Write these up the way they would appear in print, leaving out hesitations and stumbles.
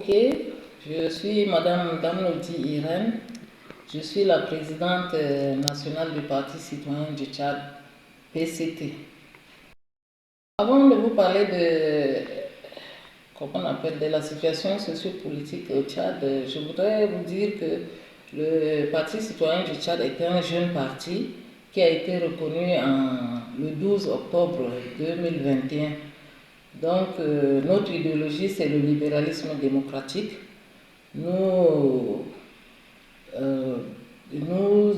Ok, je suis Madame Damnodi Irène, je suis la présidente nationale du Parti citoyen du Tchad, PCT. Avant de vous parler comment on appelle, de la situation sociopolitique au Tchad, je voudrais vous dire que le Parti citoyen du Tchad est un jeune parti qui a été reconnu le 12 octobre 2021. Donc, notre idéologie, c'est le libéralisme démocratique. Nous, euh, nous,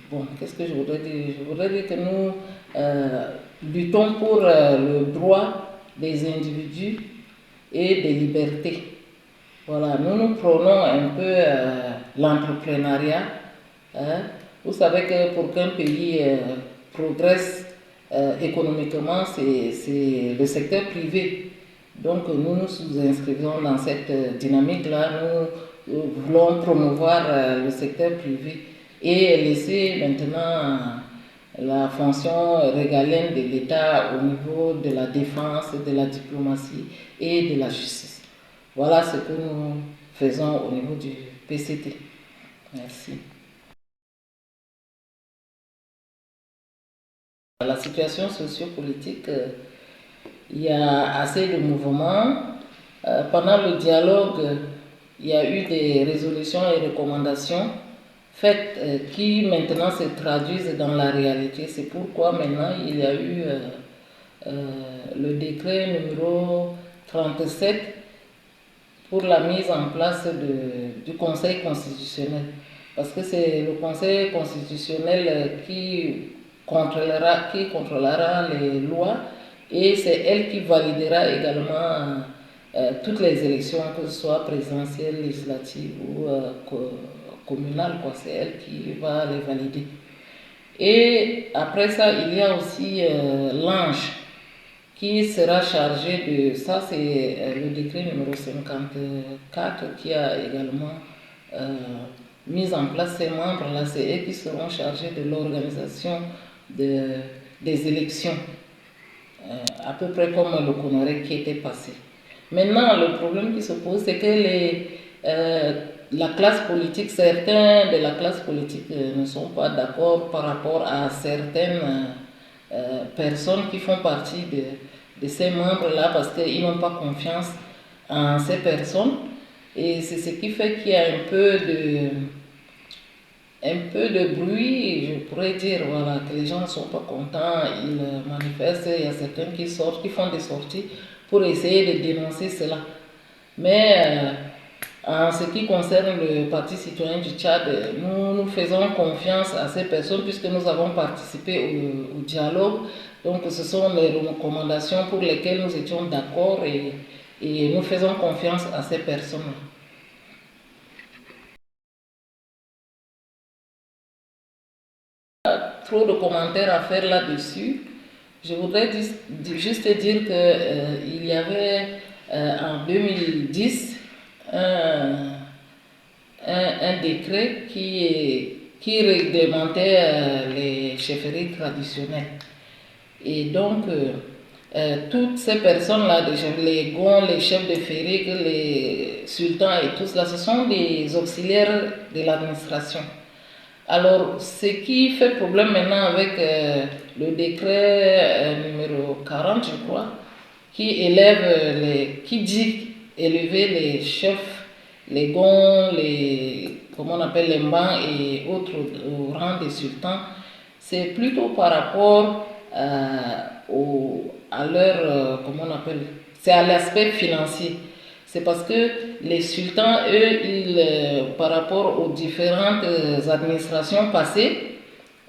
bon, qu'est-ce que je voudrais dire? Je voudrais dire que nous luttons pour le droit des individus et des libertés. Voilà, nous prônons un peu l'entrepreneuriat. Hein. Vous savez que pour qu'un pays progresse économiquement, c'est le secteur privé. Donc nous nous inscrivons dans cette dynamique-là. Nous voulons promouvoir le secteur privé et laisser maintenant la fonction régalienne de l'État au niveau de la défense, de la diplomatie et de la justice. Voilà ce que nous faisons au niveau du PCT. Merci. La situation sociopolitique, il y a assez de mouvements. Pendant le dialogue, il y a eu des résolutions et recommandations faites qui maintenant se traduisent dans la réalité. C'est pourquoi maintenant il y a eu le décret numéro 37 pour la mise en place du Conseil constitutionnel. Parce que c'est le Conseil constitutionnel qui contrôlera les lois et c'est elle qui validera également toutes les élections, que ce soit présidentielles, législatives ou communales. C'est elle qui va les valider. Et après ça, il y a aussi l'ange qui sera chargé de ça, c'est le décret numéro 54 qui a également mis en place ces membres-là. C'est eux qui seront chargés de l'organisation des élections, à peu près comme le Congrès qui était passé. Maintenant, le problème qui se pose, c'est que la classe politique, certains de la classe politique ne sont pas d'accord par rapport à certaines personnes qui font partie de ces membres-là parce qu'ils n'ont pas confiance en ces personnes. Et c'est ce qui fait qu'il y a un peu de bruit, je pourrais dire, voilà, que les gens ne sont pas contents, ils manifestent, il y a certains qui sortent, qui font des sorties pour essayer de dénoncer cela. Mais en ce qui concerne le Parti citoyen du Tchad, nous faisons confiance à ces personnes puisque nous avons participé au dialogue. Donc ce sont les recommandations pour lesquelles nous étions d'accord et nous faisons confiance à ces personnes. Trop de commentaires à faire là-dessus. Je voudrais juste dire qu'il y avait en 2010 un, un décret qui réglementait les chefferies traditionnelles. Et donc, toutes ces personnes-là, les gonds, les chefs de ferry, les sultans et tout cela, ce sont des auxiliaires de l'administration. Alors, ce qui fait problème maintenant avec le décret numéro 40, je crois, qui dit élever les chefs, les gonds, comment on appelle les mbans et autres au rang des sultans, c'est plutôt par rapport à leur, comment on appelle, c'est à l'aspect financier. C'est parce que les sultans, eux, par rapport aux différentes administrations passées,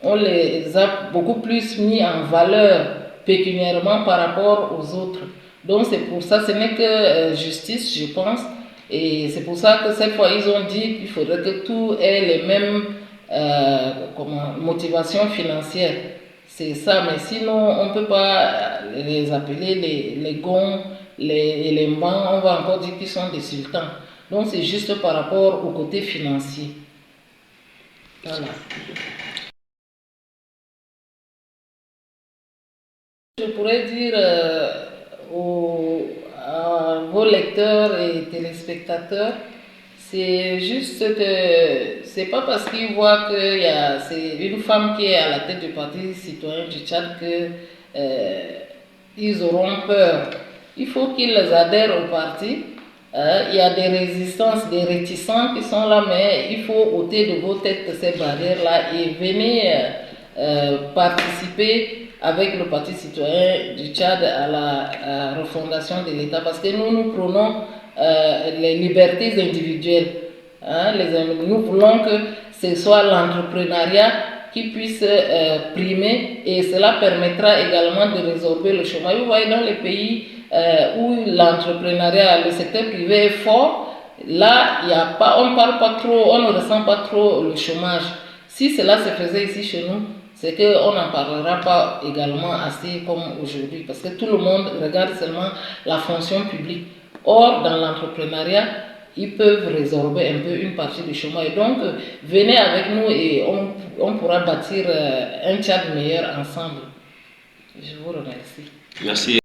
on les a beaucoup plus mis en valeur pécuniairement par rapport aux autres. Donc c'est pour ça, ce n'est que justice, je pense. Et c'est pour ça que cette fois, ils ont dit qu'il faudrait que tout ait les mêmes motivations financières. C'est ça, mais sinon, on ne peut pas les appeler les gonds, les mbans, on va encore dire qu'ils sont des sultans. Donc c'est juste par rapport au côté financier. Voilà. Je pourrais dire vos lecteurs et téléspectateurs, c'est juste que c'est pas parce qu'ils voient que c'est une femme qui est à la tête du Parti citoyen du Tchad que ils auront peur. Il faut qu'ils adhèrent au parti. Il y a des résistances, des réticents qui sont là, mais il faut ôter de vos têtes ces barrières-là et venir participer avec le Parti citoyen du Tchad à la refondation de l'État, parce que nous prenons les libertés individuelles. Nous voulons que ce soit l'entrepreneuriat qui puisse primer, et cela permettra également de résorber le chômage. Vous voyez, dans les pays où l'entrepreneuriat, le secteur privé est fort, là, on parle pas trop, on ne ressent pas trop le chômage. Si cela se faisait ici chez nous, c'est qu'on n'en parlera pas également assez comme aujourd'hui, parce que tout le monde regarde seulement la fonction publique. Or, dans l'entrepreneuriat, ils peuvent résorber un peu une partie du chômage. Donc, venez avec nous et on pourra bâtir un Tchad meilleur ensemble. Je vous remercie. Merci.